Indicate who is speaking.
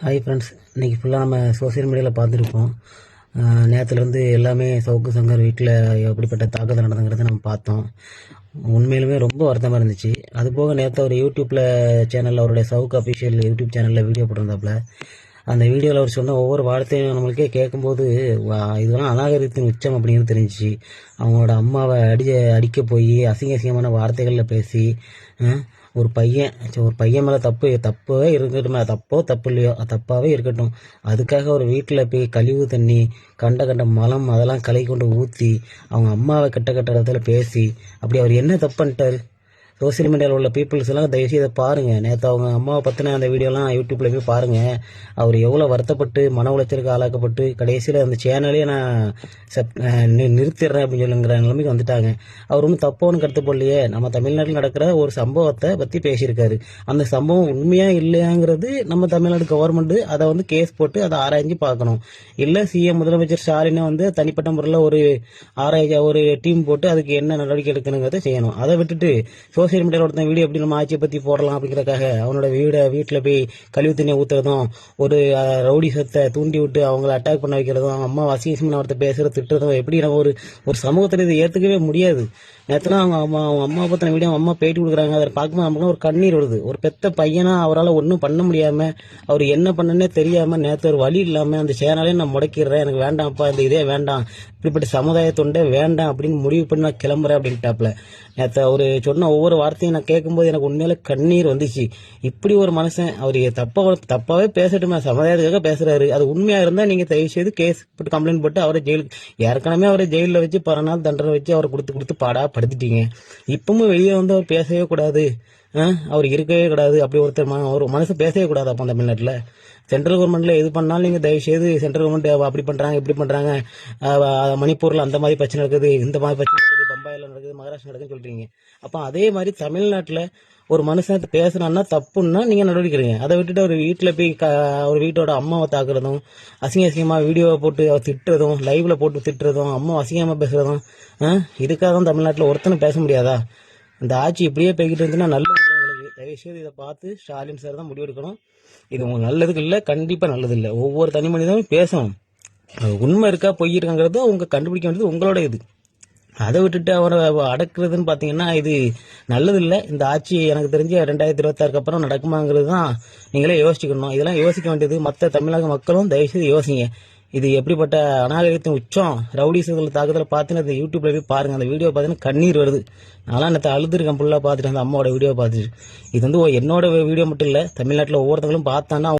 Speaker 1: Hi friends, இன்றைக்கி ஃபுல்லாக நம்ம சோசியல் மீடியாவில் பார்த்துருப்போம். நேற்றுலேருந்து எல்லாமே சவுக்கு சங்கர் வீட்டில் எப்படிப்பட்ட தாக்குதல் நடந்துங்கிறத நம்ம பார்த்தோம். உண்மையிலுமே ரொம்ப வருத்தமாக இருந்துச்சு. அதுபோக நேற்று அவர் யூடியூப்பில் சேனலில் அவருடைய சவுக்கு அஃபிஷியல் யூடியூப் சேனலில் வீடியோ போட்டிருந்தாப்புல. அந்த வீடியோவில் அவர் சொன்ன ஒவ்வொரு வார்த்தையும் நம்மளுக்கே கேட்கும்போது இதெல்லாம் அநாகரிகத்தின் உச்சம் அப்படிங்கிறது தெரிஞ்சிச்சு. அவங்களோட அம்மாவை அடிக்க போய் அசிங்கமான வார்த்தைகளில் பேசி ஒரு பையன் மேலே தப்பவே இருக்கட்டும், தப்பு இல்லையோ தப்பாகவே இருக்கட்டும், அதுக்காக ஒரு வீட்டில் போய் கழிவு தண்ணி கண்ட மலம் அதெல்லாம் களை கொண்டு ஊற்றி அவங்க அம்மாவை கட்ட இடத்துல பேசி அப்படி அவர் என்ன தப்பு பண்ணிட்டாரு? சோசியல் மீடியாவில் உள்ள பீப்புள்ஸ் எல்லாம் தயவுசெய்து இதை பாருங்கள். நேற்று அவங்க அம்மாவை பற்றின அந்த வீடியோலாம் யூடியூப்பில் போய் பாருங்கள். அவர் எவ்வளோ வருத்தப்பட்டு மன உளைச்சலுக்கு ஆளாக்கப்பட்டு கடைசியில் அந்த சேனலே நான் நிறுத்திடுறேன் அப்படின்னு சொல்லுங்கிற நிலைமைக்கு வந்துட்டாங்க. அவர் ஒன்றும் தப்போன்னு கருத்து போடலையே. நம்ம தமிழ்நாட்டில் நடக்கிற ஒரு சம்பவத்தை பற்றி பேசியிருக்காரு. அந்த சம்பவம் உண்மையாக இல்லையாங்கிறது நம்ம தமிழ்நாடு கவர்மெண்ட்டு அதை கேஸ் போட்டு அதை ஆராய்ஞ்சு பார்க்கணும். இல்லை சிஎம் முதலமைச்சர் ஸ்டாலினை தனிப்பட்ட முறையில் ஒரு டீம் போட்டு அதுக்கு என்ன நடவடிக்கை எடுக்கணுங்கிறத செய்யணும். அதை விட்டுட்டு சோசியல் மீடியாவில் ஒருத்தன் வீடியோ எப்படி நம்ம ஆட்சியை பற்றி போடலாம் அப்படிங்கிறதுக்காக அவனோட வீட்டில் போய் கழிவு தண்ணியை ஊற்றுறதும் ஒரு ரவுடி சத்தை தூண்டி விட்டு அவங்கள அட்டாக் பண்ண வைக்கிறதும் அவங்க அம்மா அசிங்கமான ஒருத்தர் பேசுகிறது திட்டுறதும் எப்படி நம்ம ஒரு சமூகத்தில் இதை ஏற்றுக்கவே முடியாது. நேற்றுனா அவங்க அம்மா பற்றின வீடியோ அம்மா பேட்டி கொடுக்குறாங்க. அதை பார்க்கும்போது நமக்கு ஒரு கண்ணீர் வருது. ஒரு பெத்த பையனா அவரால் ஒன்றும் பண்ண முடியாமல் அவர் என்ன பண்ணனே தெரியாமல் நேற்று ஒரு வழி இல்லாமல் அந்த சேனலே நான் முடக்கிடுறேன், எனக்கு வேண்டாம்ப்பா, இந்த இதே வேண்டாம், இப்படிப்பட்ட சமுதாயத்தொண்டே வேண்டாம் அப்படின்னு முடிவு பண்ணி நான் கிளம்புறேன் அப்படின்ட்டாப்ல. நேற்று அவர் சொன்ன ஒவ்வொரு வார்த்தையும் நான் கேட்கும்போது எனக்கு உண்மையில கண்ணீர் வந்துச்சு. இப்படி ஒரு மனுஷன் அவர் தப்பாவே பேசட்டுமே, சமுதாயத்துக்காக பேசுறாரு. அது உண்மையா இருந்தால் நீங்கள் தயவு செய்து கேஸ் போட்டு கம்ப்ளைண்ட் போட்டு அவரை ஏற்கனவே அவரை ஜெயிலில் வச்சு 10 நாள் தண்டனை வச்சு அவரை கொடுத்து படுத்திட்டீங்க. இப்பவும் வெளியே அவர் பேசவே கூடாது, அவர் இருக்கவே கூடாது. அப்படி ஒரு மனுஷன் பேசவே கூடாது. அப்போ தமிழ்நாட்டில் சென்ட்ரல் கவர்மெண்ட்ல எது பண்ணாலும் நீங்க தயவு செய்து சென்ட்ரல் கவர்மெண்ட் அப்படி பண்றாங்க இப்படி பண்றாங்க, மணிப்பூர்ல அந்த மாதிரி பிரச்சனை இருக்குது, இந்த மாதிரி பிரச்சனை இருக்குது, பம்பாயில நடக்குது, மகாராஷ்டிரா நடக்குதுன்னு சொல்றீங்க. அப்ப அதே மாதிரி தமிழ்நாட்டில் ஒரு மனுஷன் பேசுறான்னா தப்புன்னா நீங்க நடவடிக்கை எடுங்க. அதை விட்டுட்டு ஒரு வீட்டில் போய் ஒரு வீட்டோட அம்மாவை தாக்குறதும் அசிங்கமா வீடியோவை போட்டு திட்டுறதும் லைவ்ல போட்டு திட்டுறதும் அம்மா அசிங்கமா பேசுறதும் இதுக்காக தான் தமிழ்நாட்டில் ஒருத்தனும் பேச முடியாதா? இந்த ஆட்சி இப்படியே போய்கிட்டு இருந்துச்சுன்னா நல்லது இல்லை உங்களுக்கு. தயவுசெய்து இதை பார்த்து ஸ்டாலின் சார் தான் முடிவெடுக்கணும். இது உங்களுக்கு நல்லதுக்கு இல்லை, கண்டிப்பாக நல்லது இல்லை. ஒவ்வொரு தனி மனிதனும் பேசணும். உண்மை இருக்கா பொய் இருக்காங்கிறது அவங்க கண்டுபிடிக்க வேண்டியது உங்களோட இது. அதை விட்டுட்டு அவரை அடக்குறதுன்னு பார்த்தீங்கன்னா இது நல்லது இல்லை. இந்த ஆட்சி எனக்கு தெரிஞ்சு 2026 அப்புறம் நடக்குமாங்கிறது தான் நீங்களே யோசிச்சுக்கணும். இதெல்லாம் யோசிக்க வேண்டியது மற்ற தமிழக மக்களும் தயவுசெய்து யோசிங்க. இது எப்படிப்பட்ட அநாகரிகத்தின் உச்சம், ரவுடிசத்தில் தாக்குதலை பார்த்துன்னு அந்த யூடியூப்ல போய் பாருங்க. அந்த வீடியோ பார்த்தீங்கன்னா கண்ணீர் வருது. நான்லாம் நேற்று அழுதுருக்கேன் ஃபுல்லாக பார்த்துட்டு அந்த அம்மாவோட வீடியோ பார்த்துட்டு. இது என்னோட வீடியோ மட்டும் இல்லை, தமிழ்நாட்டில் ஒவ்வொருத்தங்களும் பார்த்தான்னா